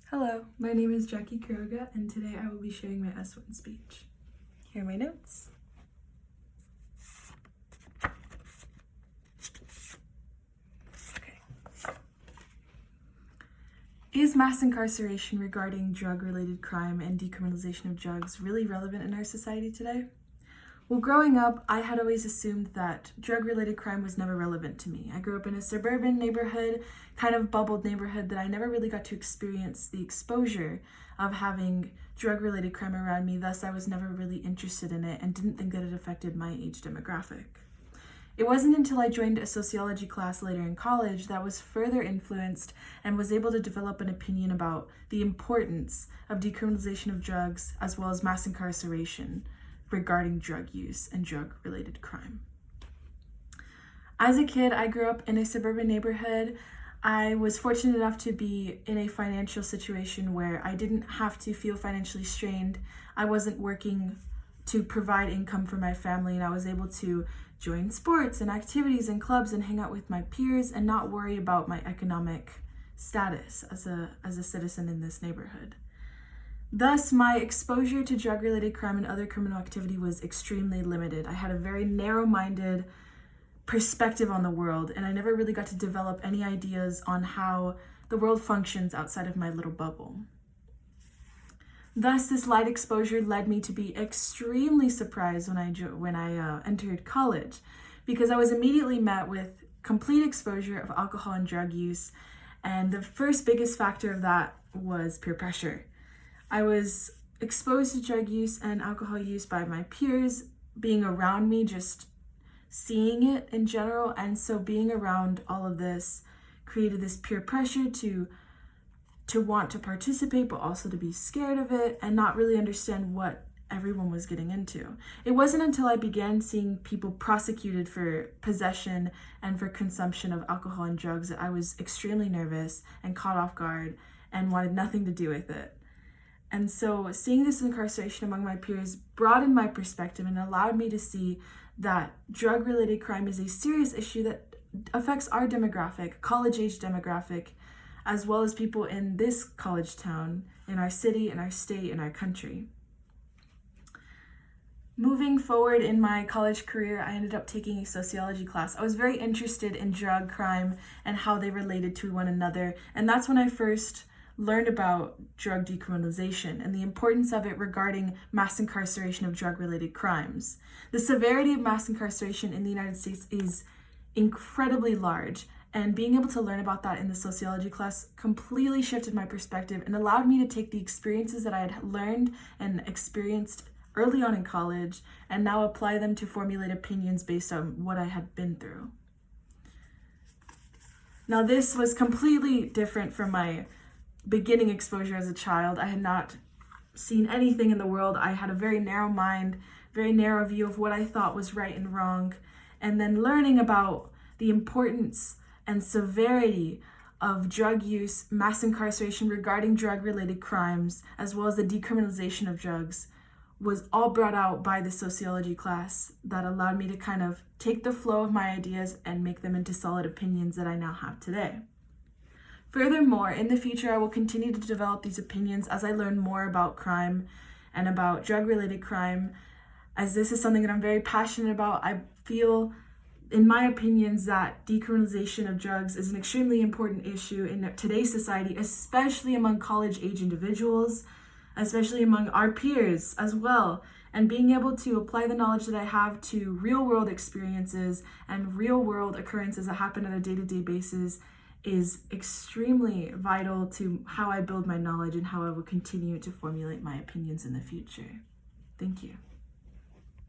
Hello, my name is Jackie Quiroga, and today I will be sharing my S1 speech. Here are my notes. Okay. Is mass incarceration regarding drug-related crime and decriminalization of drugs really relevant in our society today? Well, growing up, I had always assumed that drug-related crime was never relevant to me. I grew up in a suburban neighborhood, kind of bubbled neighborhood, that I never really got to experience the exposure of having drug-related crime around me. Thus, I was never really interested in it and didn't think that it affected my age demographic. It wasn't until I joined a sociology class later in college that I was further influenced and was able to develop an opinion about the importance of decriminalization of drugs as well as mass incarceration regarding drug use and drug-related crime. As a kid, I grew up in a suburban neighborhood. I was fortunate enough to be in a financial situation where I didn't have to feel financially strained. I wasn't working to provide income for my family, and I was able to join sports and activities and clubs and hang out with my peers and not worry about my economic status as a citizen in this neighborhood. Thus, my exposure to drug-related crime and other criminal activity was extremely limited. I had a very narrow-minded perspective on the world, and I never really got to develop any ideas on how the world functions outside of my little bubble. Thus, this light exposure led me to be extremely surprised when I entered college, because I was immediately met with complete exposure of alcohol and drug use, and the first biggest factor of that was peer pressure. I was exposed to drug use and alcohol use by my peers, being around me, just seeing it in general. And so being around all of this created this peer pressure to want to participate, but also to be scared of it and not really understand what everyone was getting into. It wasn't until I began seeing people prosecuted for possession and for consumption of alcohol and drugs that I was extremely nervous and caught off guard and wanted nothing to do with it. And so seeing this incarceration among my peers broadened my perspective and allowed me to see that drug-related crime is a serious issue that affects our demographic, college-age demographic, as well as people in this college town, in our city, in our state, in our country. Moving forward in my college career, I ended up taking a sociology class. I was very interested in drug crime and how they related to one another, and that's when I first learned about drug decriminalization and the importance of it regarding mass incarceration of drug-related crimes. The severity of mass incarceration in the United States is incredibly large, and being able to learn about that in the sociology class completely shifted my perspective and allowed me to take the experiences that I had learned and experienced early on in college and now apply them to formulate opinions based on what I had been through. Now, this was completely different from my beginning exposure as a child. I had not seen anything in the world. I had a very narrow mind, very narrow view of what I thought was right and wrong. And then learning about the importance and severity of drug use, mass incarceration regarding drug-related crimes, as well as the decriminalization of drugs, was all brought out by the sociology class that allowed me to kind of take the flow of my ideas and make them into solid opinions that I now have today. Furthermore, in the future, I will continue to develop these opinions as I learn more about crime and about drug-related crime, as this is something that I'm very passionate about. I feel, in my opinions, that decriminalization of drugs is an extremely important issue in today's society, especially among college-age individuals, especially among our peers as well. And being able to apply the knowledge that I have to real-world experiences and real-world occurrences that happen on a day-to-day basis is extremely vital to how I build my knowledge and how I will continue to formulate my opinions in the future. Thank you.